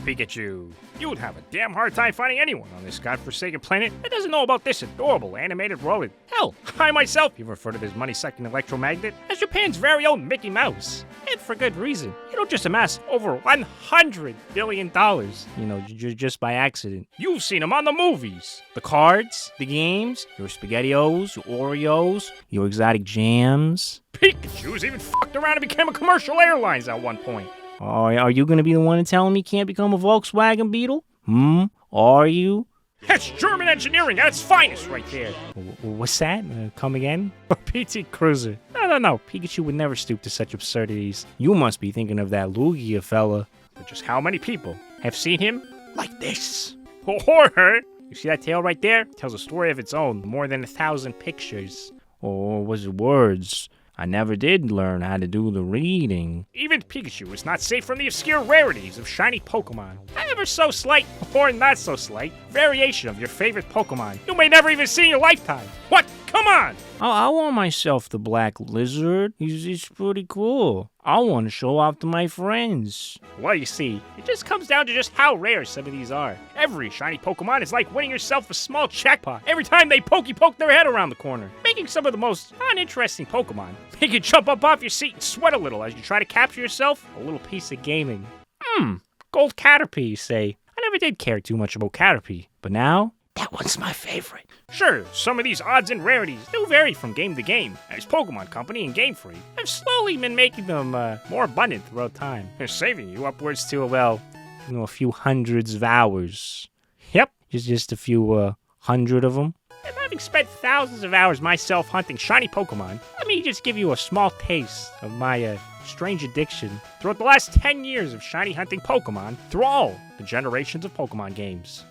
Pikachu. You would have a damn hard time finding anyone on this godforsaken planet that doesn't know about this adorable animated rodent. Hell, I myself even refer to this money-sucking electromagnet as Japan's very own Mickey Mouse. And for good reason. You don't just amass over $100 billion, just by accident. You've seen them on the movies. The cards, the games, your SpaghettiOs, your Oreos, your exotic jams. Pikachu's even fucked around and became a commercial airlines at one point. Oh, are you gonna be the one telling me he can't become a Volkswagen Beetle? Are you? That's German engineering at its finest right there. What's that? Come again? A PT Cruiser. No. Pikachu would never stoop to such absurdities. You must be thinking of that Lugia fella. But just how many people have seen him like this? Or her? You see that tail right there? It tells a story of its own. More than 1,000 pictures. Or was it words? I never did learn how to do the reading. Even Pikachu is not safe from the obscure rarities of shiny Pokemon. Ever so slight, or not so slight, variation of your favorite Pokemon you may never even see in your lifetime. What? Come on! I want myself the black lizard. He's pretty cool. I want to show off to my friends. Well, you see, it just comes down to just how rare some of these are. Every shiny Pokemon is like winning yourself a small jackpot every time they poke their head around the corner, making some of the most uninteresting Pokemon make you jump up off your seat and sweat a little as you try to capture yourself a little piece of gaming. Gold Caterpie, you say. I never did care too much about Caterpie, but now, that one's my favorite. Sure, some of these odds and rarities do vary from game to game, as Pokemon Company and Game Freak have slowly been making them more abundant throughout time. They're saving you upwards to, a few hundreds of hours. Yep, just a few hundred of them. And having spent thousands of hours myself hunting shiny Pokemon, let me just give you a small taste of my strange addiction throughout the last 10 years of shiny hunting Pokemon through all the generations of Pokemon games.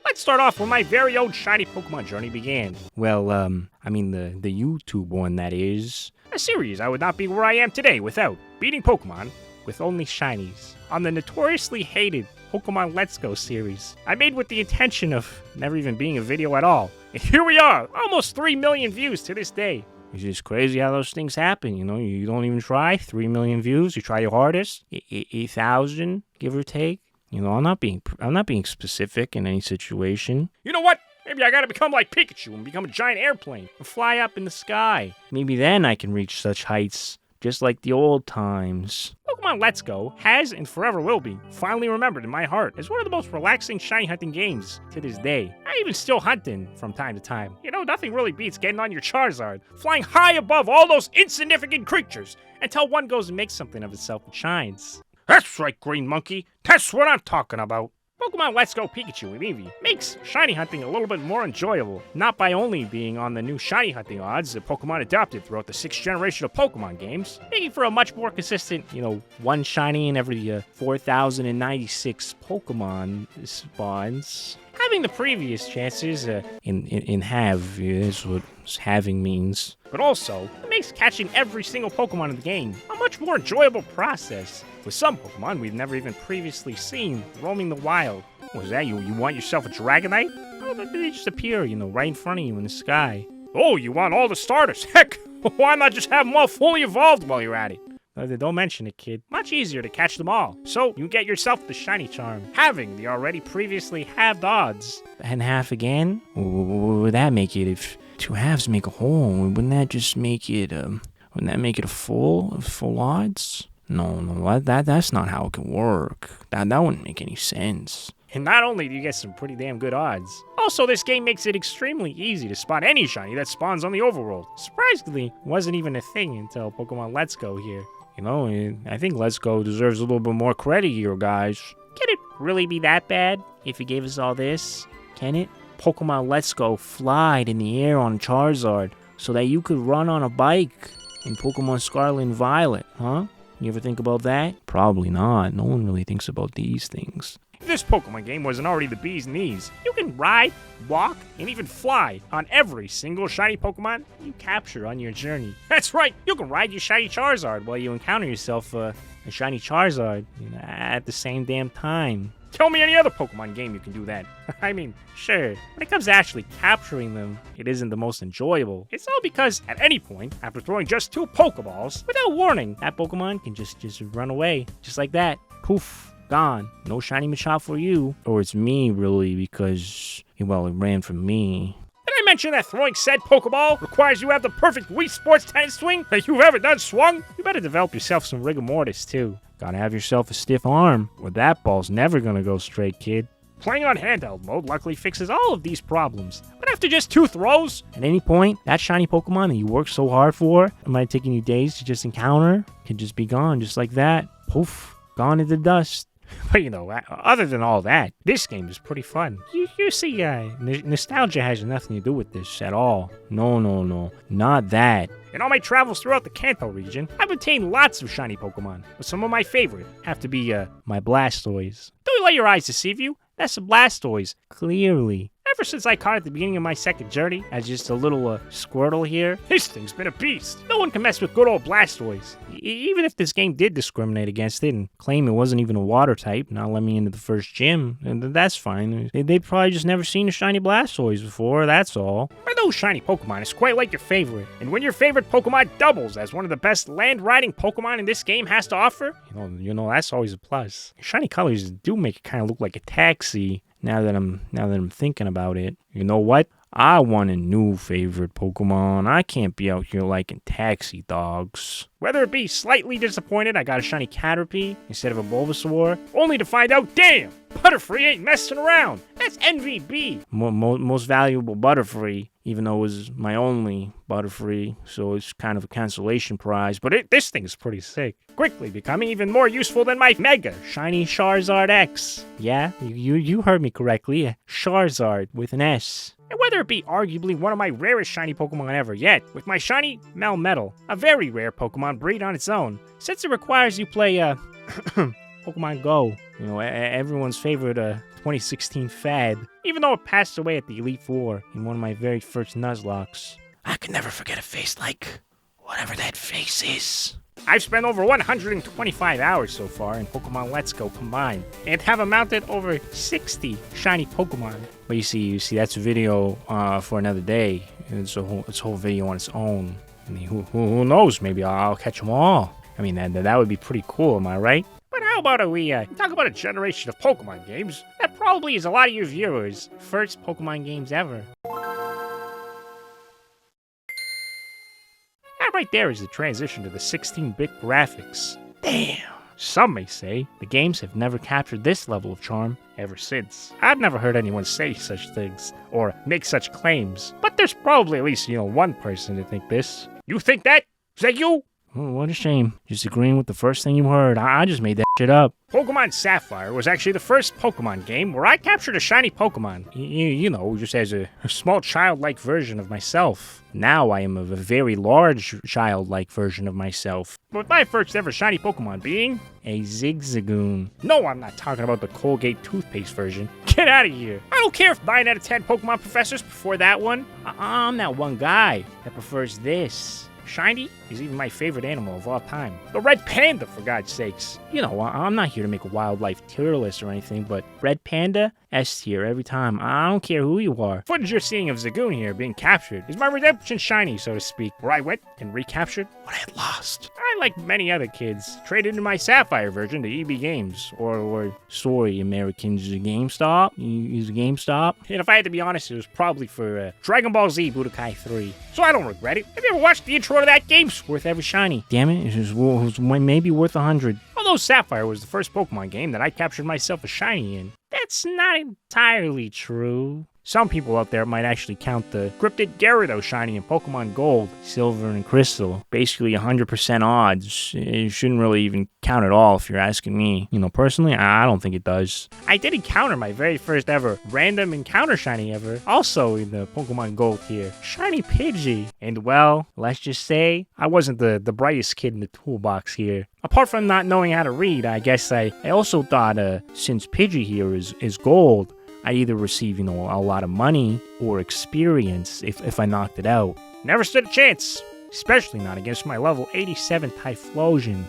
Let's start off where my very own shiny Pokemon journey began. Well, the YouTube one, that is. A series I would not be where I am today without beating Pokemon with only shinies on the notoriously hated Pokemon Let's Go series. I made with the intention of never even being a video at all. And here we are, almost 3 million views to this day. It's just crazy how those things happen, you don't even try. 3 million views, you try your hardest. 8,000, give or take. I'm not being specific in any situation. You know what? Maybe I gotta become like Pikachu and become a giant airplane and fly up in the sky. Maybe then I can reach such heights, just like the old times. Pokemon Let's Go has and forever will be finally remembered in my heart as one of the most relaxing shiny hunting games to this day. I even still hunting from time to time. Nothing really beats getting on your Charizard, flying high above all those insignificant creatures until one goes and makes something of itself and shines. That's right, Green Monkey. That's what I'm talking about. Pokemon Let's Go Pikachu and Eevee makes shiny hunting a little bit more enjoyable, not by only being on the new shiny hunting odds that Pokemon adopted throughout the 6th generation of Pokemon games, making for a much more consistent, one shiny in every 4,096 Pokemon spawns. Having the previous chances in half is what having means. But also, it makes catching every single Pokemon in the game a much more enjoyable process. With some Pokemon we've never even previously seen roaming the wild. Was that you want yourself a Dragonite? Oh, they just appear, right in front of you in the sky. Oh, you want all the starters? Heck, why not just have them all fully evolved while you're at it? Don't mention it, kid. Much easier to catch them all. So you get yourself the shiny charm, having the already previously halved odds. And half again? Would that make it if 2 halves make a whole? Wouldn't that just make it, wouldn't that make it a full odds? No, that's not how it can work. That wouldn't make any sense. And not only do you get some pretty damn good odds, also this game makes it extremely easy to spawn any shiny that spawns on the overworld. Surprisingly, it wasn't even a thing until Pokemon Let's Go here. I think Let's Go deserves a little bit more credit here, guys. Can it really be that bad if it gave us all this? Can it? Pokemon Let's Go flied in the air on Charizard so that you could run on a bike in Pokemon Scarlet and Violet, huh? You ever think about that? Probably not. No one really thinks about these things. If this Pokemon game wasn't already the bee's knees, you can ride, walk, and even fly on every single shiny Pokemon you capture on your journey. That's right, you can ride your shiny Charizard while you encounter yourself a shiny Charizard at the same damn time. Tell me any other Pokemon game you can do that. I mean, sure, when it comes to actually capturing them, it isn't the most enjoyable. It's all because at any point, after throwing just 2 Pokeballs, without warning, that Pokemon can just run away. Just like that. Poof. Gone. No shiny Machop for you. Or it's me, really, because, well, it ran from me. Did I mention that throwing said Pokeball requires you have the perfect Wii Sports tennis swing that you've ever done swung? You better develop yourself some rigor mortis, too. Gotta have yourself a stiff arm, or that ball's never gonna go straight, kid. Playing on handheld mode luckily fixes all of these problems. But after just 2 throws, at any point, that shiny Pokemon that you worked so hard for, it might have taken you days to just encounter, could just be gone just like that. Poof, gone into dust. But other than all that, this game is pretty fun. You see, nostalgia has nothing to do with this at all. No, not that. In all my travels throughout the Kanto region, I've obtained lots of shiny Pokemon, but some of my favorite have to be, my Blastoise. Don't let your eyes deceive you. That's a Blastoise, clearly. Ever since I caught it at the beginning of my second journey, as just a little Squirtle here, this thing's been a beast. No one can mess with good old Blastoise. Even if this game did discriminate against it and claim it wasn't even a water type, not let me into the first gym, and that's fine. They'd probably just never seen a shiny Blastoise before, that's all. But those shiny Pokemon is quite like your favorite. And when your favorite Pokemon doubles as one of the best land-riding Pokemon in this game has to offer, that's always a plus. Shiny colors do make it kind of look like a taxi. Now that I'm thinking about it, you know what? I want a new favorite Pokemon. I can't be out here liking taxi dogs. Whether it be slightly disappointed I got a shiny Caterpie instead of a Bulbasaur, only to find out, damn, Butterfree ain't messing around. That's MVB. Most valuable Butterfree, even though it was my only Butterfree, so it's kind of a cancellation prize. But this thing is pretty sick. Quickly becoming even more useful than my Mega Shiny Charizard X. Yeah, you heard me correctly. Charizard with an S. And whether it be arguably one of my rarest shiny Pokemon ever yet, with my shiny Melmetal, a very rare Pokemon breed on its own, since it requires you play, Pokemon Go, everyone's favorite, 2016 fad, even though it passed away at the Elite Four in one of my very first Nuzlocks. I can never forget a face like whatever that face is. I've spent over 125 hours so far in Pokemon Let's Go combined, and have amounted over 60 shiny Pokemon. But you see, that's a video for another day. It's a whole video on its own. I mean, who knows? Maybe I'll catch them all. I mean, that would be pretty cool, am I right? But how about we talk about a generation of Pokemon games that probably is a lot of your viewers' first Pokemon games ever. That right there is the transition to the 16-bit graphics. Damn! Some may say the games have never captured this level of charm ever since. I've never heard anyone say such things, or make such claims, but there's probably at least, one person to think this. You think that? Is that you? Oh, what a shame. Just agreeing with the first thing you heard. I just made that shit up. Pokemon Sapphire was actually the first Pokemon game where I captured a shiny Pokemon. Just as a small childlike version of myself. Now I am a very large childlike version of myself. With my first ever shiny Pokemon being a Zigzagoon. No, I'm not talking about the Colgate toothpaste version. Get out of here. I don't care if 9 out of 10 Pokemon professors prefer that one. I'm that one guy that prefers this. Shiny is even my favorite animal of all time. The red panda, for God's sakes. I'm not here to make a wildlife tier list or anything, but red panda, S tier every time. I don't care who you are. Footage you're seeing of Zagoon here being captured is my redemption shiny, so to speak, where I went and recaptured what I had lost. I, like many other kids, traded in my Sapphire version to EB Games, or sorry, Americans, GameStop. Use GameStop. And if I had to be honest, it was probably for Dragon Ball Z Budokai 3. So I don't regret it. Have you ever watched the intro to that game? It's worth every shiny. Damn it, it was maybe worth 100. Although Sapphire was the first Pokemon game that I captured myself a shiny in, that's not entirely true. Some people out there might actually count the cryptid Gyarados shiny in Pokemon Gold, Silver, and Crystal. Basically 100% odds. It shouldn't really even count at all if you're asking me. Personally, I don't think it does. I did encounter my very first ever random encounter shiny ever, also in the Pokemon Gold tier. Shiny Pidgey. And well, let's just say, I wasn't the brightest kid in the toolbox here. Apart from not knowing how to read, I guess I also thought since Pidgey here is gold, I'd either receive, a lot of money or experience if I knocked it out. Never stood a chance, especially not against my level 87 Typhlosion.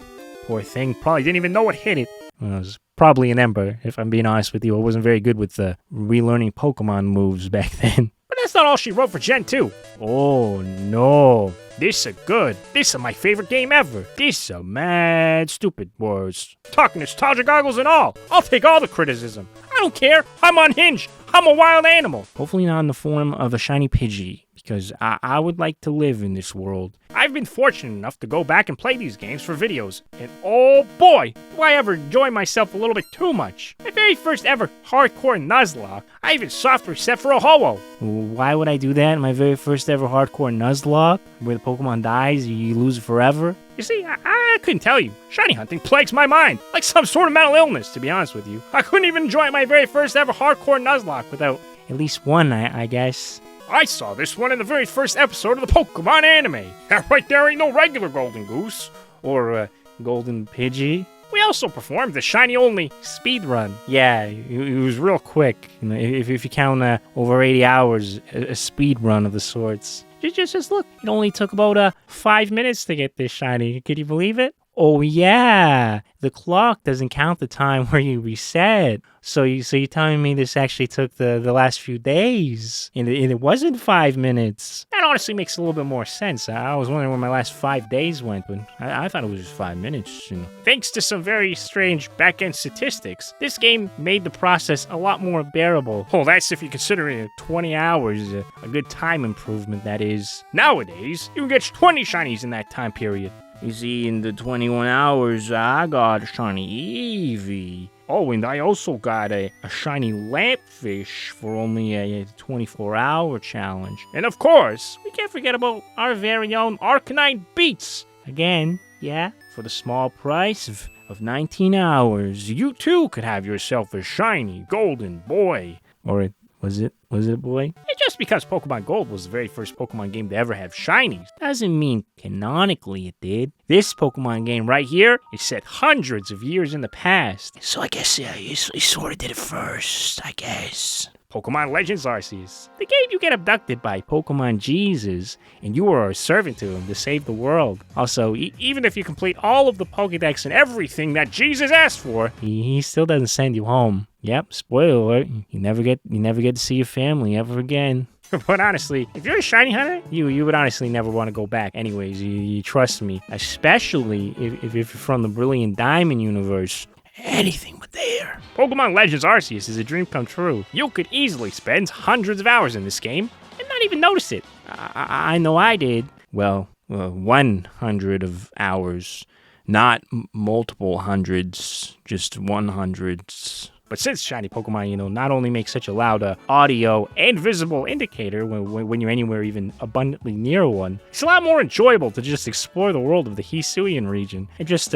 Poor thing probably didn't even know what hit it. Well, it was probably an Ember, if I'm being honest with you. I wasn't very good with relearning Pokemon moves back then. But that's not all she wrote for Gen 2. Oh, no. This is good. This is my favorite game ever. This is mad stupid words. Talking nostalgia goggles and all. I'll take all the criticism. I don't care. I'm unhinged. I'm a wild animal. Hopefully not in the form of a shiny Pidgey, because I would like to live in this world. I've been fortunate enough to go back and play these games for videos, and oh boy, do I ever enjoy myself a little bit too much. My very first ever hardcore Nuzlocke, I even soft reset for a Ho-Oh. Why would I do that in my very first ever hardcore Nuzlocke? Where the Pokemon dies, you lose it forever? You see, I couldn't tell you. Shiny hunting plagues my mind, like some sort of mental illness, to be honest with you. I couldn't even enjoy my very first ever hardcore Nuzlocke without at least one, I guess. I saw this one in the very first episode of the Pokemon anime. That right there ain't no regular Golden Goose. Or, Golden Pidgey. We also performed the shiny-only speedrun. Yeah, it was real quick. You know, if you count over 80 hours, a speedrun of the sorts. Just look, it only took about 5 minutes to get this shiny. Could you believe it? Oh yeah, the clock doesn't count the time where you reset. So you're telling me this actually took the last few days, and it wasn't 5 minutes. That honestly makes a little bit more sense. I was wondering where my last 5 days went, but I thought it was just 5 minutes. You know. Thanks to some very strange back-end statistics, this game made the process a lot more bearable. Oh, that's if you consider 20 hours a good time improvement, that is. Nowadays, you can get 20 shinies in that time period. You see, in the 21 hours, I got a shiny Eevee. Oh, and I also got a shiny Lampfish for only a 24-hour challenge. And of course, we can't forget about our very own Arcanine Beats. Again, yeah, for the small price of 19 hours, you too could have yourself a shiny golden boy. Or was it a boy? And just because Pokemon Gold was the very first Pokemon game to ever have shinies doesn't mean canonically it did. This Pokemon game right here is set hundreds of years in the past. So I guess you sort of did it first, I guess. Pokemon Legends Arceus. The game you get abducted by Pokemon Jesus, and you are a servant to him to save the world. Also, even if you complete all of the Pokédex and everything that Jesus asked for, he still doesn't send you home. Yep, spoiler alert, you never get to see your family ever again. But honestly, if you're a shiny hunter, you would honestly never want to go back anyways, you trust me. Especially if you're from the Brilliant Diamond universe. Anything but there. Pokemon Legends Arceus is a dream come true. You could easily spend hundreds of hours in this game and not even notice it. I know I did. Well, 100 of hours. Not multiple hundreds, just 100s. But since shiny Pokemon, not only make such a loud audio and visible indicator when you're anywhere even abundantly near one, it's a lot more enjoyable to just explore the world of the Hisuian region and just,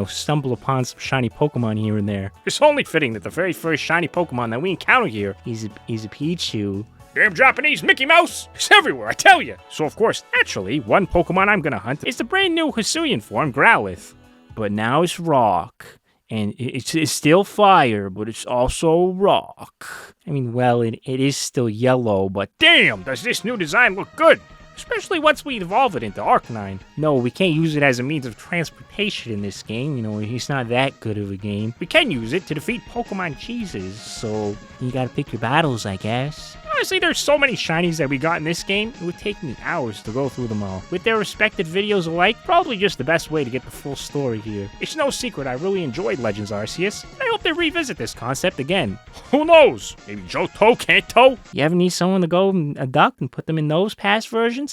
stumble upon some shiny Pokemon here and there. It's only fitting that the very first shiny Pokemon that we encounter here is a Pichu. Damn Japanese Mickey Mouse! It's everywhere, I tell you! So of course, naturally, one Pokemon I'm gonna hunt is the brand new Hisuian form, Growlithe. But now it's rock. And it's still fire, but it's also rock. I mean, well, it is still yellow, but damn, does this new design look good! Especially once we evolve it into Arcanine. No, we can't use it as a means of transportation in this game. It's not that good of a game. We can use it to defeat Pokemon Jesus, so you gotta pick your battles, I guess. Honestly, there's so many shinies that we got in this game, it would take me hours to go through them all. With their respective videos alike, probably just the best way to get the full story here. It's no secret I really enjoyed Legends Arceus, and I hope they revisit this concept again. Who knows? Maybe Johto, Kanto? You ever need someone to go abduct and put them in those past versions?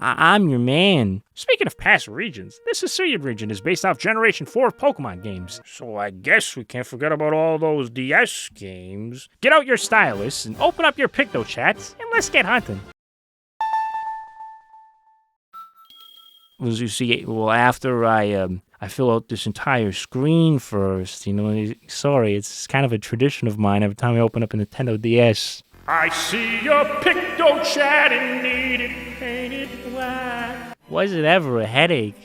I'm your man. Speaking of past regions, this Hisuian region is based off Generation 4 of Pokemon games. So I guess we can't forget about all those DS games. Get out your stylus and open up your PictoChats and let's get hunting. As you see, after I fill out this entire screen first, sorry, it's kind of a tradition of mine every time I open up a Nintendo DS. I see your PictoChat and need it painted white. Was it ever a headache?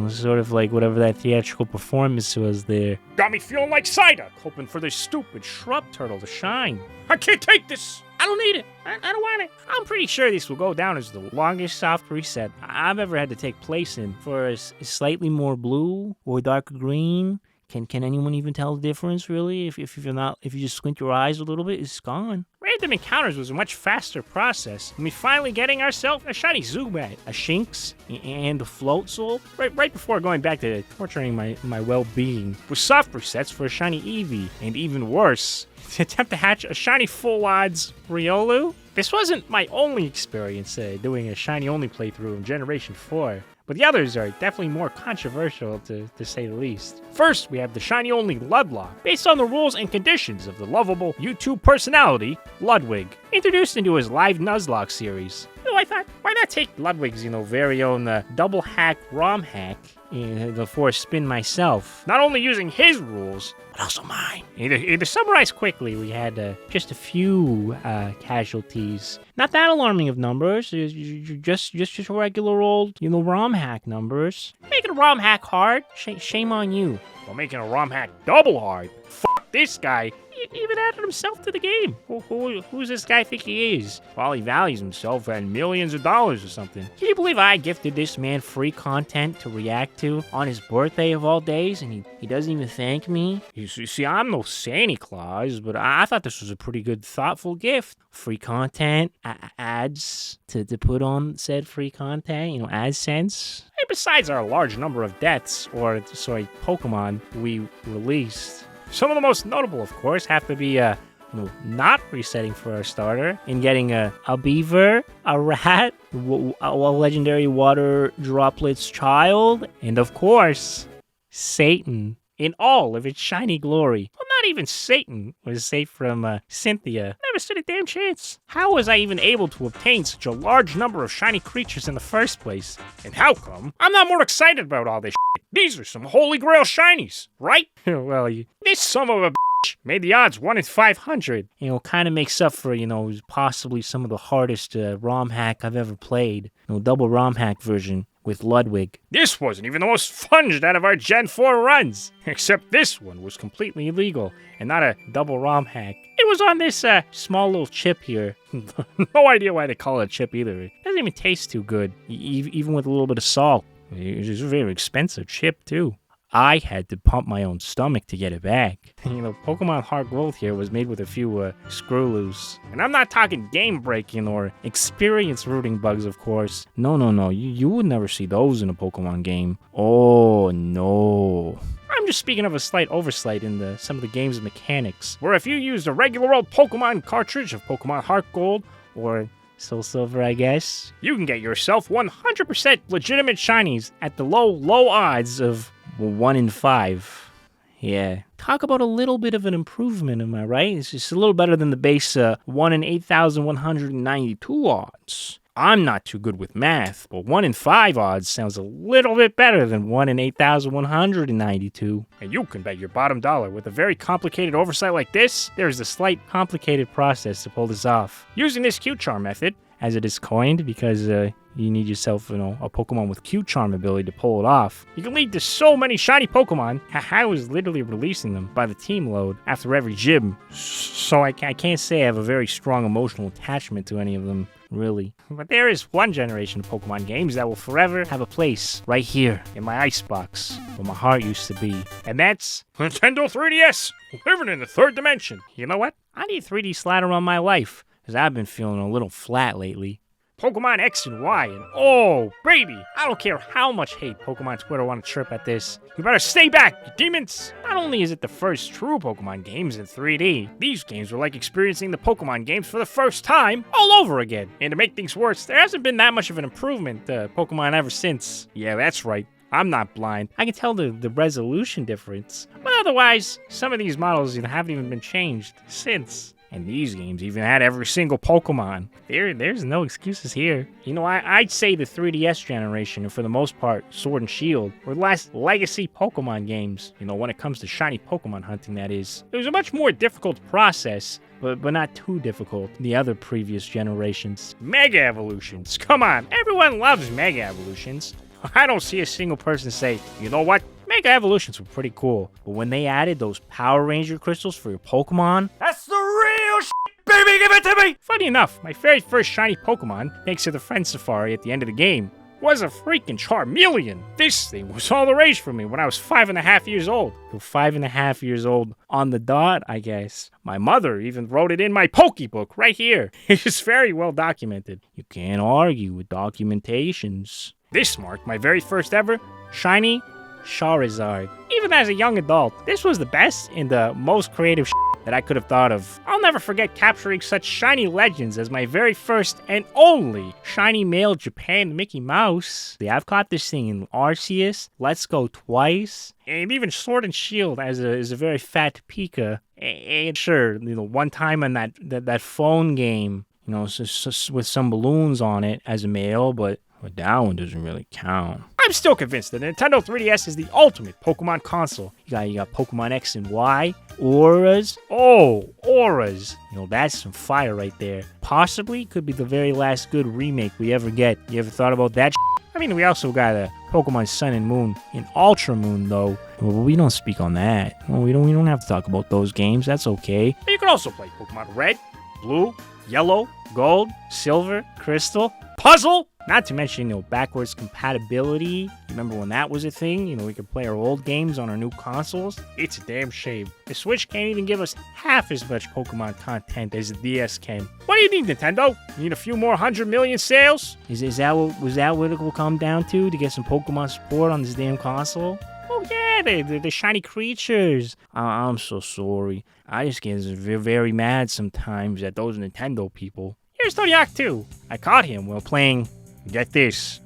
Sort of like whatever that theatrical performance was there. Got me feeling like Psyduck, hoping for this stupid shrub turtle to shine. I can't take this! I don't need it. I don't want it. I'm pretty sure this will go down as the longest soft reset I've ever had to take place in. For a slightly more blue or darker green, Can anyone even tell the difference, really? If you just squint your eyes a little bit, it's gone. Random encounters was a much faster process, and we finally getting ourselves a shiny Zubat, a Shinx, and a Floatzel, right before going back to torturing my well-being, with soft resets for a shiny Eevee, and even worse, to attempt to hatch a shiny full odds Riolu. This wasn't my only experience doing a shiny-only playthrough in Generation 4. But the others are definitely more controversial, to say the least. First, we have the shiny-only Ludlock, based on the rules and conditions of the lovable YouTube personality, Ludwig, introduced into his live Nuzlocke series. I thought, why not take Ludwig's, very own double hack ROM hack for a spin myself? Not only using his rules, but also mine. To summarize quickly, we had just a few casualties. Not that alarming of numbers, just regular old, ROM hack numbers. Making a ROM hack hard? Shame on you. Well, making a ROM hack double hard? Fuck this guy. He even added himself to the game. Who's this guy think he is? Well, he values himself at millions of dollars or something. Can you believe I gifted this man free content to react to on his birthday of all days, and he doesn't even thank me? You see, I'm no Santa Claus, but I thought this was a pretty good, thoughtful gift. Free content, ads to put on said free content, AdSense. And besides our large number of deaths, Pokemon we released, some of the most notable, of course, have to be not resetting for our starter and getting a beaver, a rat, a legendary water droplets child, and of course, Satan in all of its shiny glory. Well, not even Satan was safe from Cynthia. Never stood a damn chance. How was I even able to obtain such a large number of shiny creatures in the first place? And how come I'm not more excited about all this shit? These are some holy grail shinies, right? Well, this son of a bitch made the odds 1 in 500. Kind of makes up for, possibly some of the hardest ROM hack I've ever played. Double ROM hack version with Ludwig. This wasn't even the most funged out of our Gen 4 runs. Except this one was completely illegal and not a double ROM hack. It was on this small little chip here. No idea why they call it a chip either. It doesn't even taste too good, even with a little bit of salt. It's a very expensive chip, too. I had to pump my own stomach to get it back. Pokemon Heart Gold here was made with a few screw loose. And I'm not talking game breaking or experience rooting bugs, of course. No. You would never see those in a Pokemon game. Oh, no. I'm just speaking of a slight oversight in some of the game's mechanics, where if you used a regular old Pokemon cartridge of Pokemon Heart Gold, or Soul Silver, I guess, you can get yourself 100% legitimate shinies at the low odds of 1 in 5. Yeah. Talk about a little bit of an improvement, am I right? It's just a little better than the base 1 in 8,192 odds. I'm not too good with math, but 1 in 5 odds sounds a little bit better than 1 in 8,192. And you can bet your bottom dollar with a very complicated oversight like this, there's a slight complicated process to pull this off. Using this Q-Charm method, as it is coined, because you need yourself, a Pokemon with Q-Charm ability to pull it off. You can lead to so many shiny Pokemon. I was literally releasing them by the team load after every gym, so I can't say I have a very strong emotional attachment to any of them, really. But there is one generation of Pokemon games that will forever have a place right here in my icebox, where my heart used to be. And that's Nintendo 3DS, living in the third dimension. You know what? I need 3D slider on my life, because I've been feeling a little flat lately. Pokemon X and Y, and oh, baby, I don't care how much hate Pokemon Twitter want to chirp at this. You better stay back, you demons! Not only is it the first true Pokemon games in 3D, these games were like experiencing the Pokemon games for the first time all over again. And to make things worse, there hasn't been that much of an improvement to Pokemon ever since. Yeah, that's right. I'm not blind. I can tell the resolution difference. But otherwise, some of these models haven't even been changed since. And these games even had every single Pokemon. There's no excuses here. I'd say the 3DS generation, and for the most part, Sword and Shield, were the last legacy Pokemon games. When it comes to shiny Pokemon hunting, that is. It was a much more difficult process, but not too difficult than the other previous generations. Mega Evolutions. Come on, everyone loves Mega Evolutions. I don't see a single person say, you know what? Mega Evolutions were pretty cool, but when they added those Power Ranger crystals for your Pokemon, that's the real shit, baby, give it to me! Funny enough, my very first shiny Pokemon, thanks to the Friend Safari at the end of the game, was a freaking Charmeleon. This thing was all the rage for me when I was 5.5 years old. So 5.5 years old on the dot, I guess. My mother even wrote it in my Pokebook right here. It's very well documented. You can't argue with documentations. This marked my very first ever shiny Charizard. Even as a young adult, this was the best and the most creative that I could have thought of. I'll never forget capturing such shiny legends as my very first and only shiny male Japan Mickey Mouse. Yeah, I've caught this thing in Arceus, Let's Go twice, and even Sword and Shield as a very fat Pika. And sure, one time on that phone game, with some balloons on it as a male, but that one doesn't really count. I'm still convinced that the Nintendo 3DS is the ultimate Pokemon console. You got Pokemon X and Y, Auras. Oh, Auras. That's some fire right there. Possibly could be the very last good remake we ever get. You ever thought about that? I mean, we also got a Pokemon Sun and Moon and Ultra Moon, though. Well, we don't speak on that. Well, we don't have to talk about those games. That's okay. But you can also play Pokemon Red, Blue, Yellow, Gold, Silver, Crystal, Puzzle. Not to mention, backwards compatibility. Remember when that was a thing? We could play our old games on our new consoles. It's a damn shame. The Switch can't even give us half as much Pokemon content as the DS can. What do you need, Nintendo? You need a few more 100 million sales? Was that what it will come down to get some Pokemon support on this damn console? Oh yeah, the shiny creatures. I'm so sorry. I just get very mad sometimes at those Nintendo people. Here's Tony Hawk 2. I caught him while playing, get this,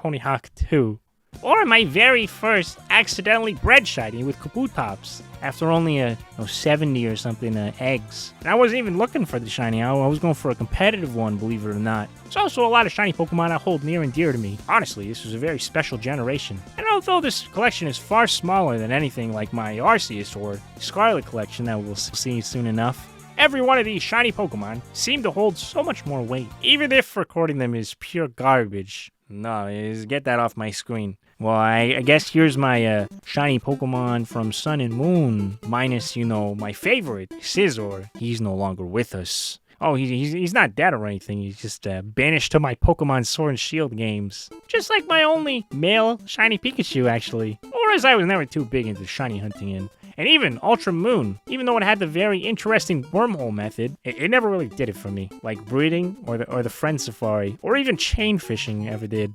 Tony Hawk 2. Or my very first accidentally bred shiny with Kabutops after only 70 or something eggs. And I wasn't even looking for the shiny. I was going for a competitive one, believe it or not. There's also a lot of shiny Pokemon I hold near and dear to me. Honestly, this was a very special generation. And although this collection is far smaller than anything like my Arceus or Scarlet collection that we'll see soon enough, every one of these shiny Pokemon seem to hold so much more weight, even if recording them is pure garbage. No, get that off my screen. Well, I guess here's my shiny Pokemon from Sun and Moon, minus, my favorite, Scizor. He's no longer with us. Oh, he's not dead or anything. He's just banished to my Pokemon Sword and Shield games. Just like my only male shiny Pikachu, actually. Or as I was never too big into shiny hunting in. And even Ultra Moon, even though it had the very interesting wormhole method, it never really did it for me. Like breeding or the friend safari, or even chain fishing ever did,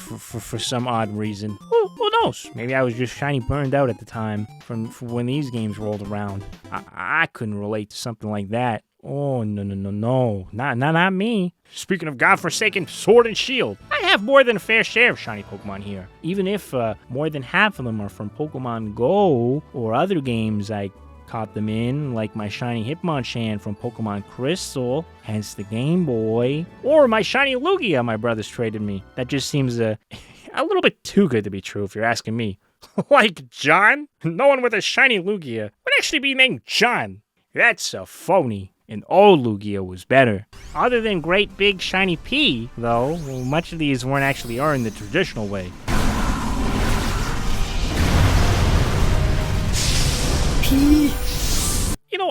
for some odd reason. Who knows? Maybe I was just shiny burned out at the time from when these games rolled around. I couldn't relate to something like that. Oh, no. Not me. Speaking of godforsaken Sword and Shield, I have more than a fair share of shiny Pokemon here. Even if more than half of them are from Pokemon Go or other games I caught them in, like my shiny Hitmonchan from Pokemon Crystal, hence the Game Boy, or my shiny Lugia my brothers traded me. That just seems a little bit too good to be true if you're asking me. Like John? No one with a shiny Lugia would actually be named John. That's a phony. And old Lugia was better. Other than Great Big Shiny P, though, much of these weren't actually earned the traditional way. P.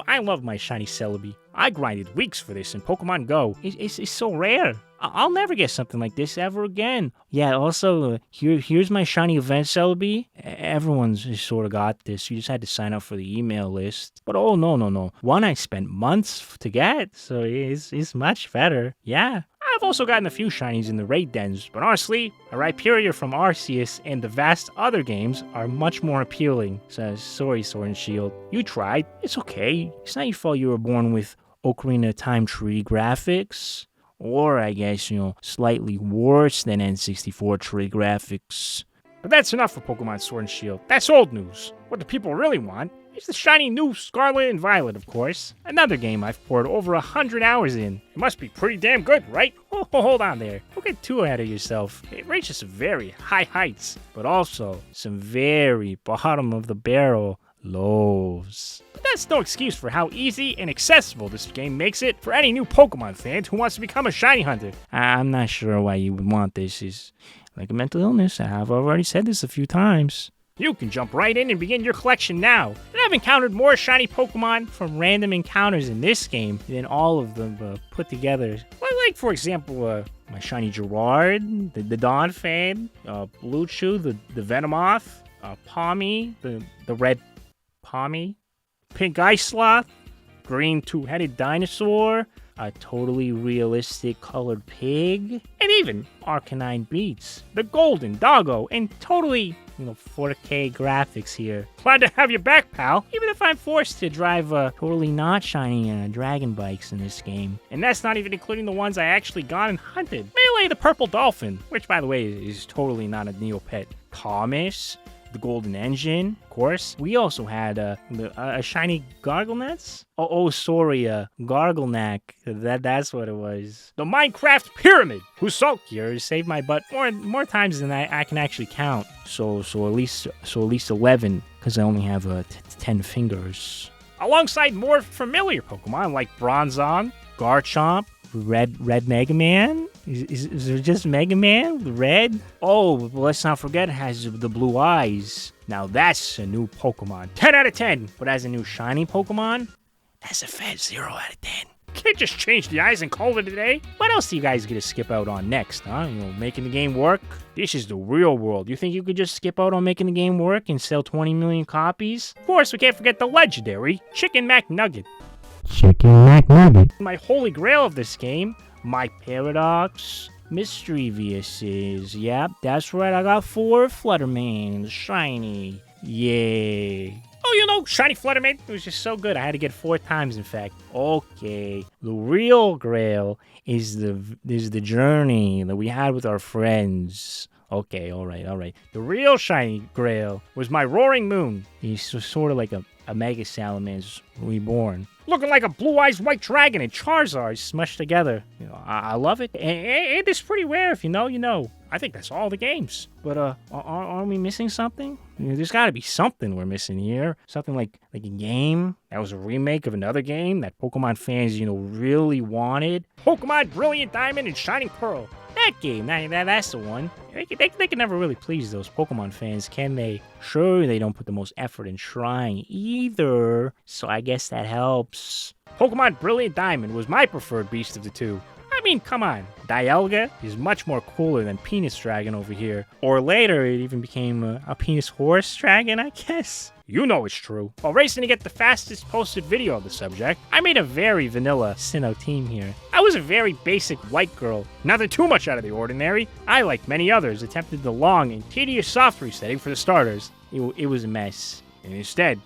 I love my shiny Celebi. I grinded weeks for this in Pokemon Go. It's so rare. I'll never get something like this ever again. Yeah, also, here's my shiny event Celebi. Everyone's sort of got this. You just had to sign up for the email list. But oh, no. One I spent months to get, so it's much better. Yeah. I've also gotten a few shinies in the raid dens, but honestly, a Rhyperior from Arceus and the vast other games are much more appealing. So, sorry, Sword and Shield. You tried. It's okay. It's not your fault you were born with Ocarina of Time tree graphics. Or, I guess, slightly worse than N64 tree graphics. But that's enough for Pokemon Sword and Shield. That's old news. What the people really want is the shiny new Scarlet and Violet, of course. Another game I've poured over 100 hours in. It must be pretty damn good, right? Oh, hold on there. Don't get too ahead of yourself. It reaches some very high heights, but also some very bottom of the barrel lows. But that's no excuse for how easy and accessible this game makes it for any new Pokemon fan who wants to become a shiny hunter. I'm not sure why you would want this. It's like a mental illness. I've already said this a few times. You can jump right in and begin your collection now. And I've encountered more shiny Pokemon from random encounters in this game than all of them put together. Like, for example, my shiny Gerard, the Donphan, Blue Chew, the Venomoth, Palmy, the red Palmy, pink Ice Sloth, green two-headed dinosaur, a totally realistic colored pig, and even Arcanine Beats, the golden doggo, and totally, 4K graphics here. Glad to have you back, pal, even if I'm forced to drive totally not shiny dragon bikes in this game. And that's not even including the ones I actually got and hunted. Melee the purple dolphin, which by the way is totally not a Neopet. Thomas, the golden engine, of course. We also had a shiny Garglenets. Sorry, Garglenack. That's what it was. The Minecraft Pyramid, whose salt gear saved my butt more times than I can actually count. So at least 11, because I only have 10 fingers. Alongside more familiar Pokemon like Bronzong, Garchomp, Red Mega Man? Is there just Mega Man? Red? Oh, but let's not forget it has the blue eyes. Now that's a new Pokemon. 10 out of 10. But as a new shiny Pokemon, that's a fat 0 out of 10. Can't just change the eyes and call it a day. What else do you guys get to skip out on next, huh? Making the game work? This is the real world. You think you could just skip out on making the game work and sell 20 million copies? Of course, we can't forget the legendary Chicken McNugget. Chicken McNugget. My holy grail of this game, my Paradox Mischievouses. Yep, that's right, I got 4 Fluttermans, shiny. Yay. Oh, shiny Flutterman, it was just so good. I had to get 4 times, in fact. Okay, the real grail is the journey that we had with our friends. Okay, all right. The real shiny grail was my Roaring Moon. He's sort of like a Mega Salamence reborn. Looking like a blue-eyes white dragon and Charizard smushed together. I love it. And it's pretty rare if you know. I think that's all the games. But aren't we missing something? There's got to be something we're missing here. Something like a game that was a remake of another game that Pokemon fans, really wanted. Pokemon Brilliant Diamond and Shining Pearl. That game, that's the one. They can never really please those Pokemon fans, can they? Sure, they don't put the most effort in trying either, so I guess that helps. Pokemon Brilliant Diamond was my preferred beast of the two. I mean, come on. Dialga is much more cooler than Penis Dragon over here. Or later, it even became a Penis Horse Dragon, I guess. You know it's true. While racing to get the fastest posted video of the subject, I made a very vanilla Sinnoh team here. I was a very basic white girl, nothing too much out of the ordinary. I, like many others, attempted the long and tedious soft resetting for the starters. It was a mess. And instead,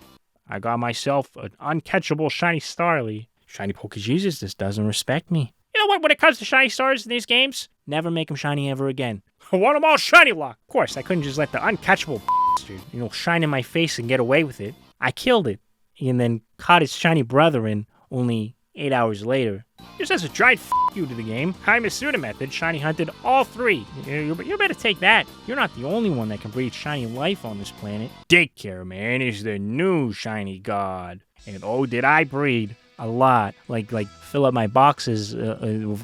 I got myself an uncatchable shiny Starly. Shiny Pokejesus just doesn't respect me. You know what, when it comes to shiny stars in these games, never make them shiny ever again. I want them all shiny lock. Of course, I couldn't just let the uncatchable bastard, shine in my face and get away with it. I killed it, and then caught its shiny brethren only 8 hours later. Just as a giant you to the game, I Masuda method shiny hunted all 3. You better take that. You're not the only one that can breathe shiny life on this planet. Daycare Man is the new shiny god. And oh, did I breed a lot. Like fill up my boxes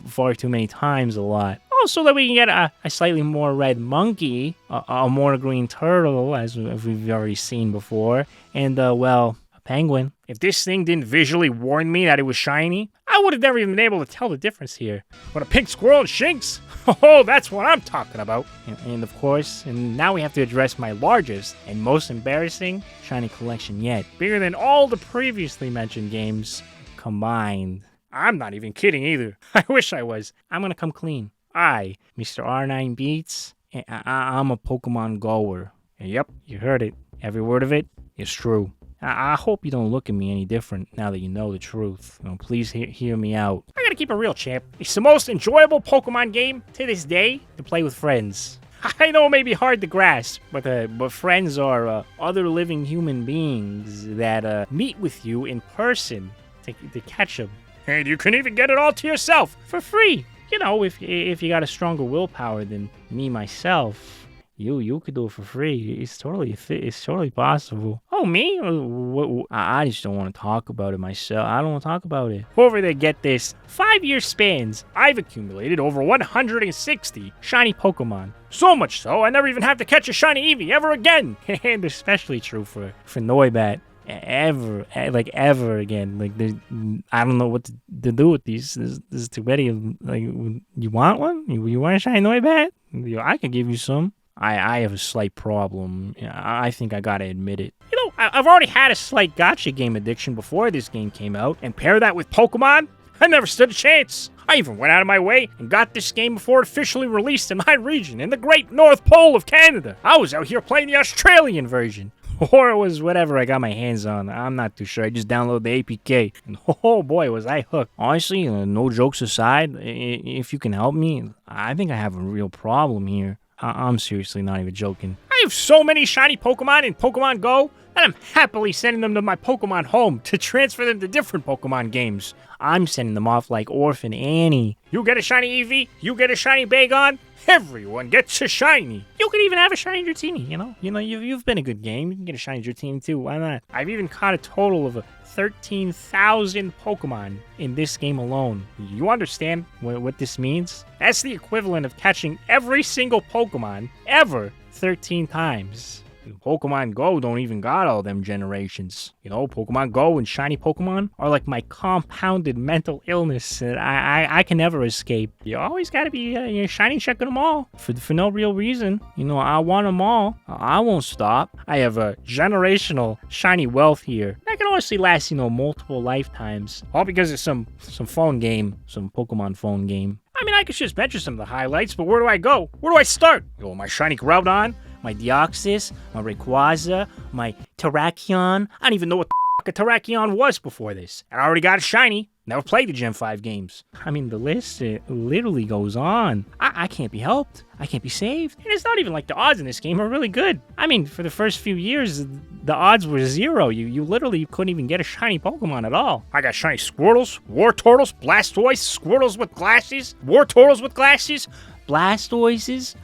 far too many times a lot. Oh, so that we can get a slightly more red monkey, a more green turtle, as we've already seen before, and, a penguin. If this thing didn't visually warn me that it was shiny, I would have never even been able to tell the difference here. But a pink squirrel and Shinx? Oh, that's what I'm talking about. And of course, and now we have to address my largest and most embarrassing shiny collection yet. Bigger than all the previously mentioned games combined. I'm not even kidding either. I wish I was. I'm gonna come clean. I, Mr. R9 Beats, I'm a Pokemon goer. And yep, you heard it. Every word of it is true. I hope you don't look at me any different now that you know the truth. Please hear me out. I gotta keep it real, champ. It's the most enjoyable Pokemon game to this day to play with friends. I know it may be hard to grasp, but friends are other living human beings that meet with you in person to catch them. And you can even get it all to yourself for free. If you got a stronger willpower than me myself. You could do it for free. It's totally possible. Oh, me? I just don't want to talk about it myself. I don't want to talk about it. Over there, get this. 5-year spans, I've accumulated over 160 shiny Pokemon. So much so, I never even have to catch a shiny Eevee ever again. And especially true for Noibat. ever again. Like, I don't know what to do with these. There's too many of them. Like, you want one? You want a shiny Noibat? I could give you some. I have a slight problem. I think I gotta admit it. You know, I've already had a slight gotcha game addiction before this game came out, and pair that with Pokemon, I never stood a chance. I even went out of my way and got this game before it officially released in my region, in the Great North Pole of Canada. I was out here playing the Australian version. Or it was whatever I got my hands on. I'm not too sure. I just downloaded the APK. And oh boy, was I hooked. Honestly, no jokes aside, if you can help me, I think I have a real problem here. I'm seriously not even joking. I have so many shiny Pokemon in Pokemon Go that I'm happily sending them to my Pokemon home to transfer them to different Pokemon games. I'm sending them off like Orphan Annie. You get a shiny Eevee, you get a shiny Bagon, everyone gets a shiny. You could even have a shiny Dratini, you know? You've been a good game. You can get a shiny Dratini too, why not? I've even caught a total of 13,000 Pokemon in this game alone. You understand what this means? That's the equivalent of catching every single Pokemon ever 13 times. Pokemon Go don't even got all them generations. You know, Pokemon Go and shiny Pokemon are like my compounded mental illness that I can never escape. You always gotta be shiny checking them all for no real reason. You know, I want them all. I won't stop. I have a generational shiny wealth here. That can honestly last, multiple lifetimes. All because of some phone game, some Pokemon phone game. I mean, I could just mention some of the highlights, but where do I go? Where do I start? My shiny Groudon, my Deoxys, my Rayquaza, my Terrakion. I don't even know what the a Terrakion was before this. And I already got a shiny. Never played the Gen 5 games. I mean, the list, it literally goes on. I can't be helped. I can't be saved. And it's not even like the odds in this game are really good. I mean, for the first few years, the odds were 0. You literally couldn't even get a shiny Pokemon at all. I got shiny Squirtles, Wartortles, Blastoise, Squirtles with glasses, Wartortles with glasses, Blastoises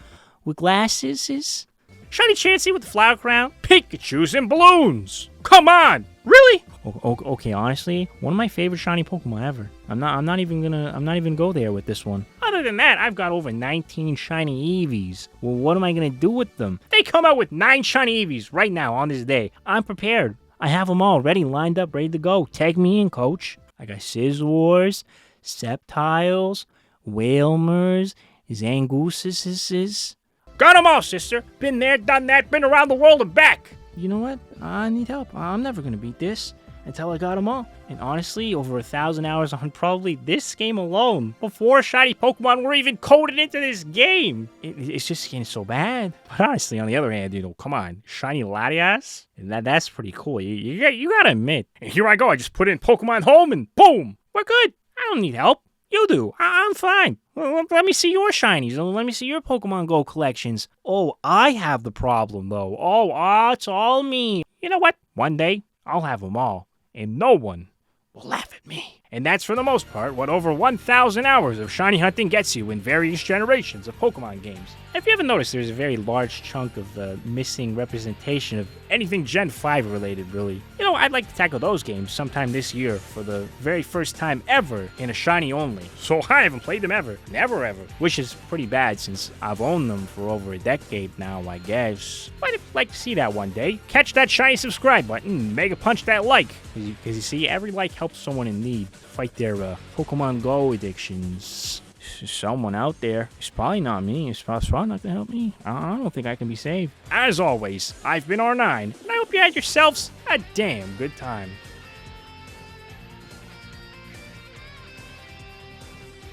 with glasses. Shiny Chansey with the flower crown, Pikachus and balloons. Come on, really? Okay, honestly, one of my favorite shiny Pokemon ever. I'm not even gonna go there with this one. Other than that, I've got over 19 shiny Eevees. Well, what am I gonna do with them? They come out with 9 shiny Eevees right now on this day. I'm prepared. I have them all ready, lined up, ready to go. Tag me in, coach. I got Scizors, Sceptiles, Wailmers, Zangooses. Got them all, sister. Been there, done that, been around the world and back. You know what? I need help. I'm never gonna beat this until I got them all. And honestly, over 1,000 hours on probably this game alone, before shiny Pokemon were even coded into this game. It's just getting so bad. But honestly, on the other hand, come on, shiny Latias, that's pretty cool. You gotta admit. And here I go. I just put in Pokemon Home and boom, we're good. I don't need help. You do. I'm fine. Well, let me see your shinies. Let me see your Pokemon Go collections. Oh, I have the problem, though. Oh, it's all me. You know what? One day, I'll have them all, and no one will laugh at me. And that's, for the most part, what over 1,000 hours of shiny hunting gets you in various generations of Pokemon games. If you haven't noticed, there's a very large chunk of missing representation of anything Gen 5 related, really. I'd like to tackle those games sometime this year for the very first time ever in a shiny only. So I haven't played them ever. Never ever. Which is pretty bad since I've owned them for over a decade now, I guess. But if you'd like to see that one day, catch that shiny subscribe button, mega punch that like. Because you see, every like helps someone in need to fight their Pokemon Go addictions. Someone out there. It's probably not me. It's probably not going to help me. I don't think I can be saved. As always, I've been R9, and I hope you had yourselves a damn good time.